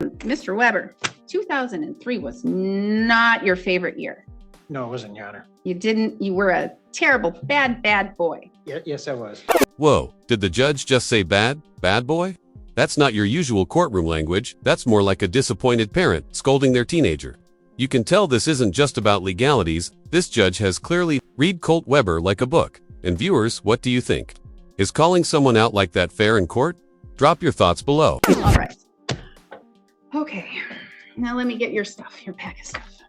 Mr. Weber, 2003 was not your favorite year. No, it wasn't, Your Honor. You were a terrible, bad boy. Yes, I was. Whoa, did the judge just say bad boy? That's not your usual courtroom language. That's more like a disappointed parent scolding their teenager. You can tell this isn't just about legalities. This judge has clearly read Colt Weber like a book. And viewers, what do you think? Is calling someone out like that fair in court? Drop your thoughts below. All right. Okay, now let me get your stuff, your pack of stuff.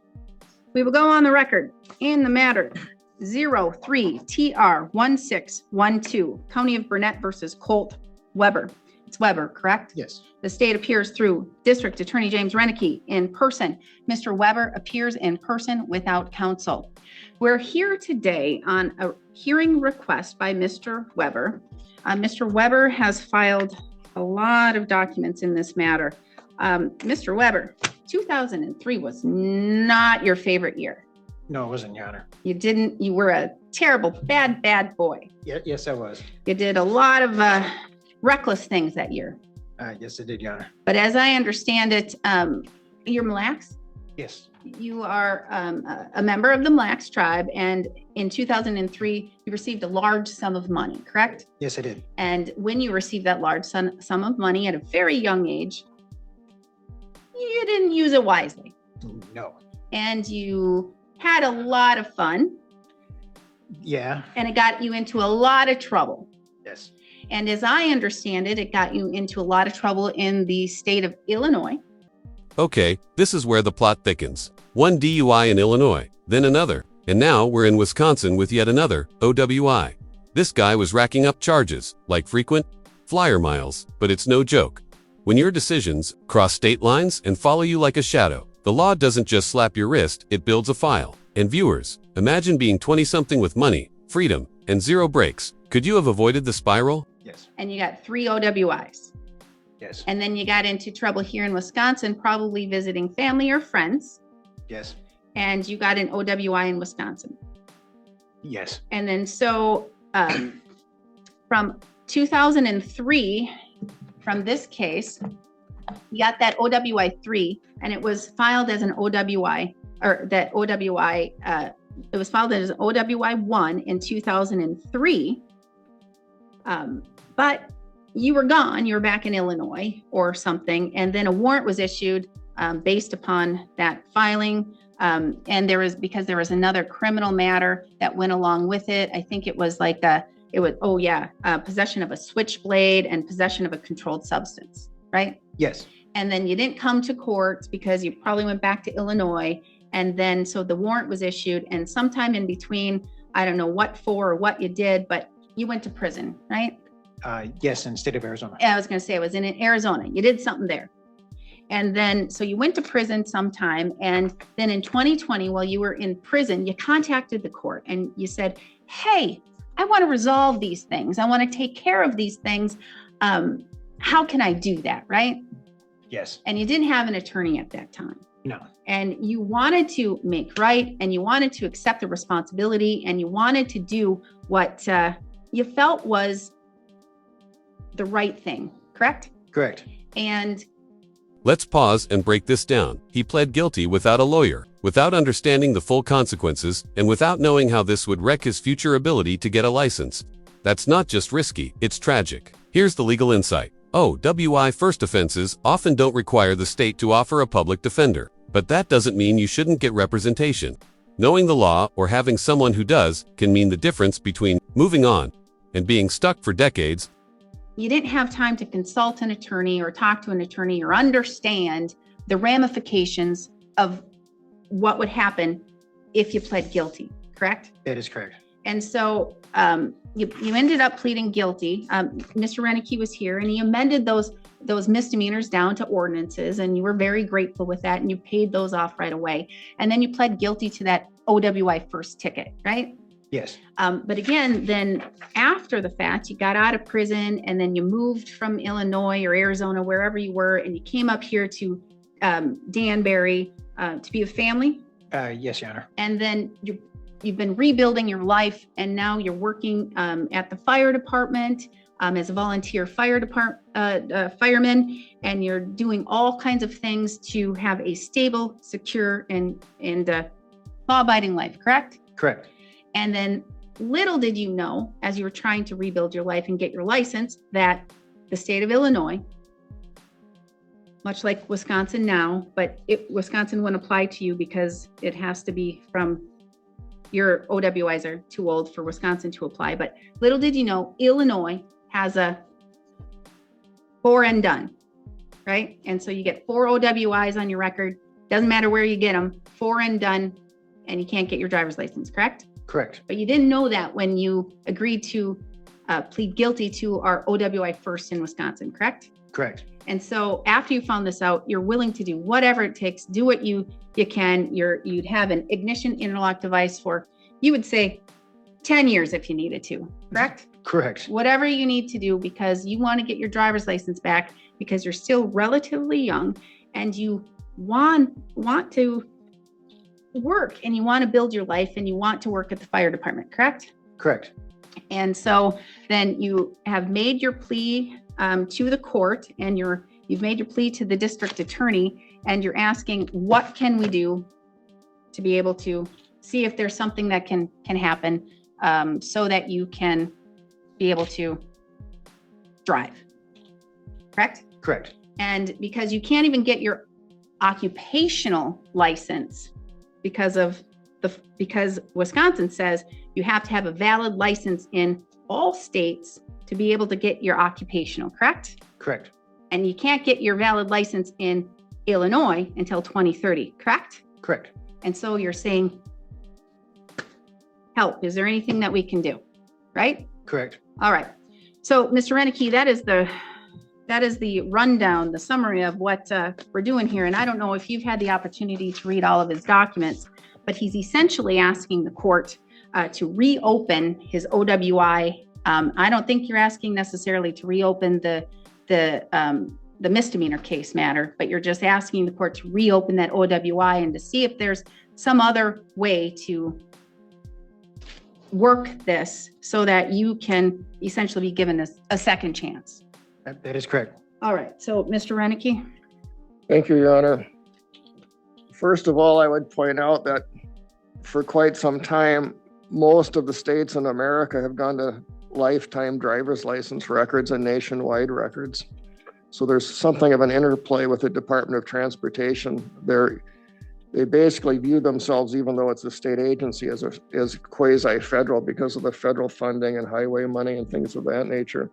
We will go on the record in the matter 03-TR-1612, County of Burnett versus Colt Weber. It's Weber, correct? Yes. The state appears through District Attorney James Renicky in person. Mr. Weber appears in person without counsel. We're here today on a hearing request by Mr. Weber. Mr. Weber has filed a lot of documents in this matter. Mr. Weber, 2003 was not your favorite year. No, it wasn't, Your Honor. You were a terrible, bad boy. Yes, I was. You did a lot of reckless things that year. Yes, I did, Your Honor. But as I understand it, you're Mille Lacs? Yes. You are a member of the Mille Lacs tribe, and in 2003, you received a large sum of money, correct? Yes, I did. And when you received that large sum of money at a very young age, you didn't use it wisely. No. And you had a lot of fun. Yeah. And it got you into a lot of trouble. Yes. And as I understand it, it got you into a lot of trouble in the state of Illinois. Okay, this is where the plot thickens. One DUI in Illinois, then another, and now we're in Wisconsin with yet another OWI. This guy was racking up charges, like frequent flyer miles, but it's no joke. When your decisions cross state lines and follow you like a shadow, the law doesn't just slap your wrist, it builds a file. And viewers, imagine being 20-something with money, freedom, and zero breaks. Could you have avoided the spiral? Yes. And you got 3 OWIs. Yes. And then you got into trouble here in Wisconsin, probably visiting family or friends. Yes. And you got an OWI in Wisconsin. Yes. And then so from 2003, from this case, you got that OWI 3, and it was filed as an OWI, or that OWI, it was filed as an OWI 1 in 2003. But you were gone, you were back in Illinois or something, and then a warrant was issued based upon that filing. And because there was another criminal matter that went along with it. I think it was like possession of a switchblade and possession of a controlled substance, right? Yes. And then you didn't come to court because you probably went back to Illinois. And then so the warrant was issued, and sometime in between, I don't know what for or what you did, but you went to prison, right? Yes, in the state of Arizona. I was going to say it was in Arizona. You did something there. And then, so you went to prison sometime. And then in 2020, while you were in prison, you contacted the court and you said, hey, I want to resolve these things. I want to take care of these things. How can I do that, right? Yes. And you didn't have an attorney at that time. No. And you wanted to make right, and you wanted to accept the responsibility, and you wanted to do what you felt was the right thing, correct? Correct. And let's pause and break this down. He pled guilty without a lawyer, without understanding the full consequences, and without knowing how this would wreck his future ability to get a license. That's not just risky, it's tragic. Here's the legal insight. OWI first offenses often don't require the state to offer a public defender, but that doesn't mean you shouldn't get representation. Knowing the law or having someone who does can mean the difference between moving on and being stuck for decades. You didn't have time to consult an attorney or talk to an attorney or understand the ramifications of what would happen if you pled guilty, correct? That is correct. And so you ended up pleading guilty. Mr. Renicky was here, and he amended those misdemeanors down to ordinances, and you were very grateful with that, and you paid those off right away. And then you pled guilty to that OWI first ticket, right? Yes. But again, then after the fact, you got out of prison, and then you moved from Illinois or Arizona, wherever you were, and you came up here to Danbury to be with family. Yes, Your Honor. And then you've been rebuilding your life, and now you're working at the fire department. as a volunteer fireman, and you're doing all kinds of things to have a stable, secure, and law-abiding life, correct? Correct. And then little did you know, as you were trying to rebuild your life and get your license, that the state of Illinois, much like Wisconsin now, but Wisconsin wouldn't apply to you because it has to be from your OWIs are too old for Wisconsin to apply. But little did you know, Illinois has a 4 and done, right? And so you get 4 OWIs on your record. Doesn't matter where you get them, 4 and done, and you can't get your driver's license, correct? Correct. But you didn't know that when you agreed to plead guilty to our OWI first in Wisconsin, correct? Correct. And so after you found this out, you're willing to do whatever it takes, do what you can. You'd have an ignition interlock device for, you would say, 10 years if you needed to, correct? Correct. Whatever you need to do because you want to get your driver's license back because you're still relatively young and you want to work and you want to build your life and you want to work at the fire department, correct? Correct. And so then you have made your plea to the court and you've made your plea to the district attorney and you're asking, what can we do to be able to see if there's something that can happen so that you can be able to drive, correct? Correct. And because you can't even get your occupational license because Wisconsin says you have to have a valid license in all states to be able to get your occupational, correct? Correct. And you can't get your valid license in Illinois until 2030, correct? Correct. And so you're saying, help, is there anything that we can do, right? Correct. All right. So Mr. Renicky, that is the rundown, the summary of what we're doing here. And I don't know if you've had the opportunity to read all of his documents, but he's essentially asking the court to reopen his OWI. I don't think you're asking necessarily to reopen the misdemeanor case matter, but you're just asking the court to reopen that OWI and to see if there's some other way to work this so that you can essentially be given a second chance. That is correct. All right. So Mr. Renicky. Thank you, Your Honor. First of all, I would point out that for quite some time, most of the states in America have gone to lifetime driver's license records and nationwide records. So there's something of an interplay with the Department of Transportation. They basically view themselves, even though it's a state agency, as quasi-federal because of the federal funding and highway money and things of that nature.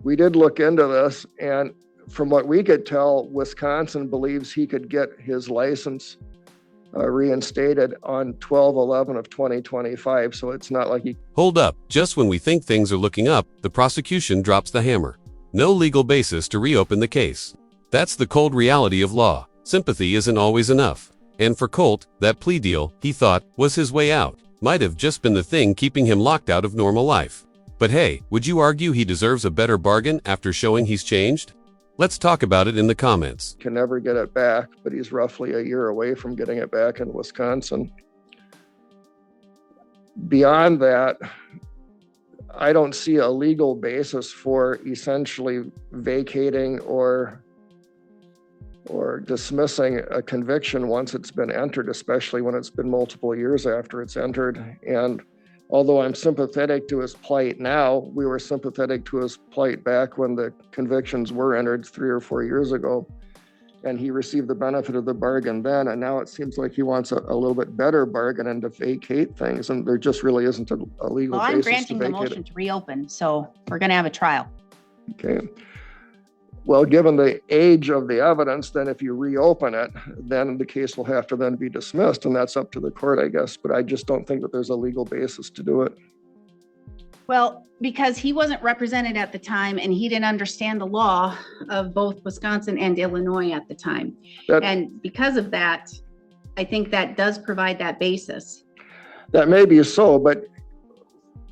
We did look into this, and from what we could tell, Wisconsin believes he could get his license reinstated on 12/11 of 2025. So it's not like he... Hold up, just when we think things are looking up, the prosecution drops the hammer. No legal basis to reopen the case. That's the cold reality of law. Sympathy isn't always enough. And for Colt, that plea deal, he thought, was his way out. Might have just been the thing keeping him locked out of normal life. But hey, would you argue he deserves a better bargain after showing he's changed? Let's talk about it in the comments. Can never get it back, but he's roughly a year away from getting it back in Wisconsin. Beyond that, I don't see a legal basis for essentially vacating or dismissing a conviction once it's been entered, especially when it's been multiple years after it's entered. And although I'm sympathetic to his plight now, we were sympathetic to his plight back when the convictions were entered 3 or 4 years ago. And he received the benefit of the bargain then. And now it seems like he wants a little bit better bargain and to vacate things. And there just really isn't a legal Well, I'm basis to granting the vacate motion it. to reopen, so we're going to have a trial. Okay. Well, given the age of the evidence, then if you reopen it, then the case will have to then be dismissed, and that's up to the court, I guess. But I just don't think that there's a legal basis to do it. Well, because he wasn't represented at the time and he didn't understand the law of both Wisconsin and Illinois at the time. And because of that, I think that does provide that basis. That may be so, but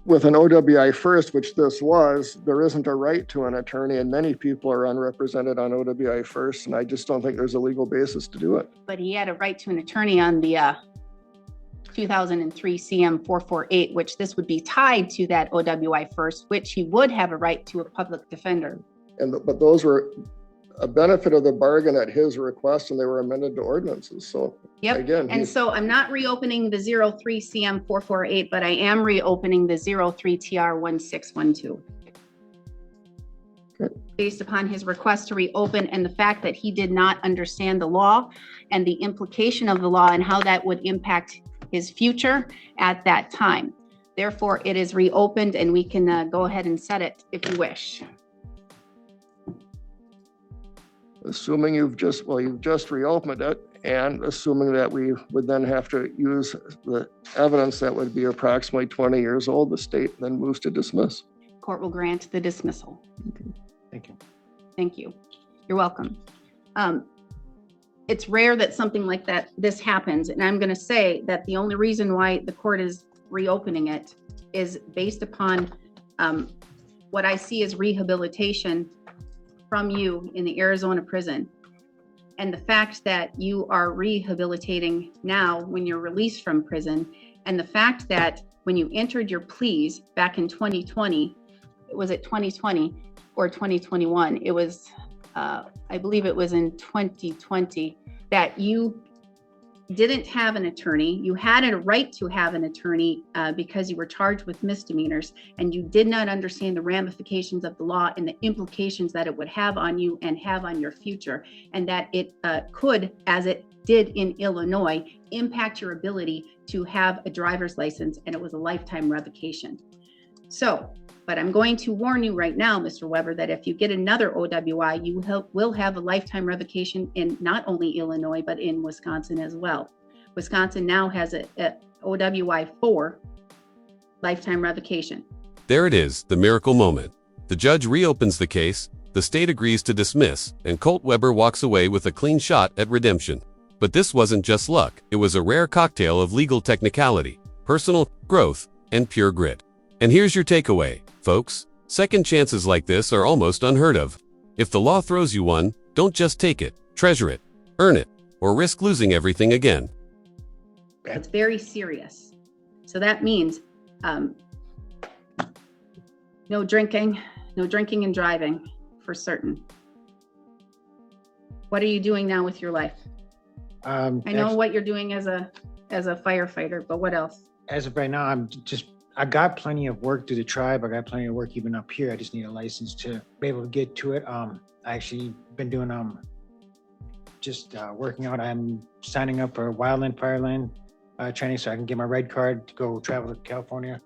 with an OWI first, which this was, there isn't a right to an attorney, and many people are unrepresented on OWI first, and I just don't think there's a legal basis to do it. But he had a right to an attorney on the 2003 CM 448, which this would be tied to that OWI first, which he would have a right to a public defender. But those were a benefit of the bargain at his request, and they were amended to ordinances. So Yep. again, And so I'm not reopening the 03 CM 448, but I am reopening the 03 TR 1612. Okay. Based upon his request to reopen and the fact that he did not understand the law and the implication of the law and how that would impact his future at that time. Therefore, it is reopened and we can go ahead and set it if you wish. assuming you've just reopened it, and assuming that we would then have to use the evidence that would be approximately 20 years old, the state then moves to dismiss. Court will grant the dismissal. Thank you. Thank you. You're welcome. It's rare that something like this happens, and I'm going to say that the only reason why the court is reopening it is based upon what I see as rehabilitation from you in the Arizona prison. And the fact that you are rehabilitating now when you're released from prison, and the fact that when you entered your pleas back in 2020, was it 2020 or 2021? It was, I believe it was in 2020, that you didn't have an attorney. You had a right to have an attorney because you were charged with misdemeanors, and you did not understand the ramifications of the law and the implications that it would have on you and have on your future, and that it could, as it did in Illinois, impact your ability to have a driver's license, and it was a lifetime revocation. So, but I'm going to warn you right now, Mr. Weber, that if you get another OWI, you will have a lifetime revocation in not only Illinois, but in Wisconsin as well. Wisconsin now has a OWI 4 lifetime revocation. There it is, the miracle moment. The judge reopens the case, the state agrees to dismiss, and Colt Weber walks away with a clean shot at redemption. But this wasn't just luck, it was a rare cocktail of legal technicality, personal growth, and pure grit. And here's your takeaway, folks. Second chances like this are almost unheard of. If the law throws you one, don't just take it, treasure it, earn it, or risk losing everything again. It's very serious. So that means no drinking and driving for certain. What are you doing now with your life? I know what you're doing as a firefighter, but what else? As of right now, I got plenty of work through the tribe. I got plenty of work even up here. I just need a license to be able to get to it. I actually been doing working out. I'm signing up for wildland fireland training so I can get my red card to go travel to California.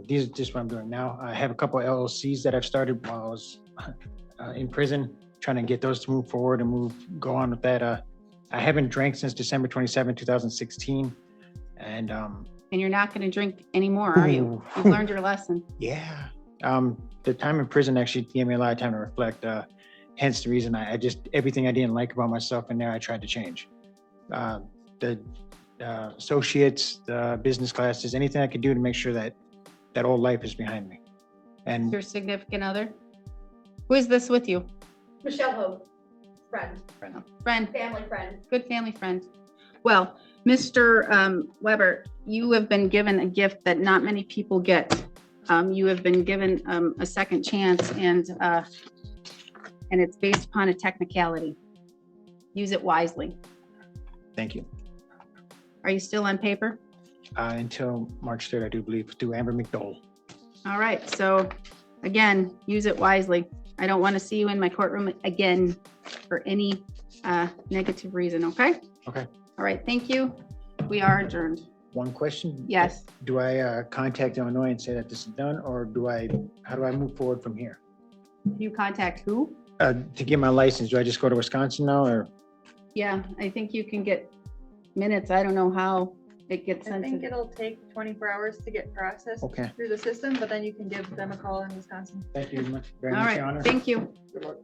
These are just what I'm doing now. I have a couple of LLCs that I've started while I was in prison, trying to get those to move forward and go on with that. I haven't drank since December 27, 2016. And you're not going to drink anymore, are you? You've learned your lesson. Yeah. The time in prison actually gave me a lot of time to reflect. Hence the reason I everything I didn't like about myself in there, I tried to change. The associates, the business classes, anything I could do to make sure that old life is behind me. And your significant other? Who is this with you? Michelle Hogue, friend, family friend. Good family friend. Well, Mr. Weber, you have been given a gift that not many people get. You have been given a second chance, and it's based upon a technicality. Use it wisely. thank you. Are you still on paper? Until March 3rd, I do believe, through Amber McDowell. All right. So again, use it wisely. I don't want to see you in my courtroom again for any negative reason. Okay? Okay. All right. Thank you. We are adjourned. One question. Yes. Do I contact Illinois and say that this is done, or how do I move forward from here? You contact who? To get my license, do I just go to Wisconsin now, or? Yeah, I think you can get minutes. I don't know how it gets I sent. think it'll take 24 hours to get processed Okay. through the system, but then you can give them a call in Wisconsin. Thank you very All much, Your Honor. right. Thank you. Good luck.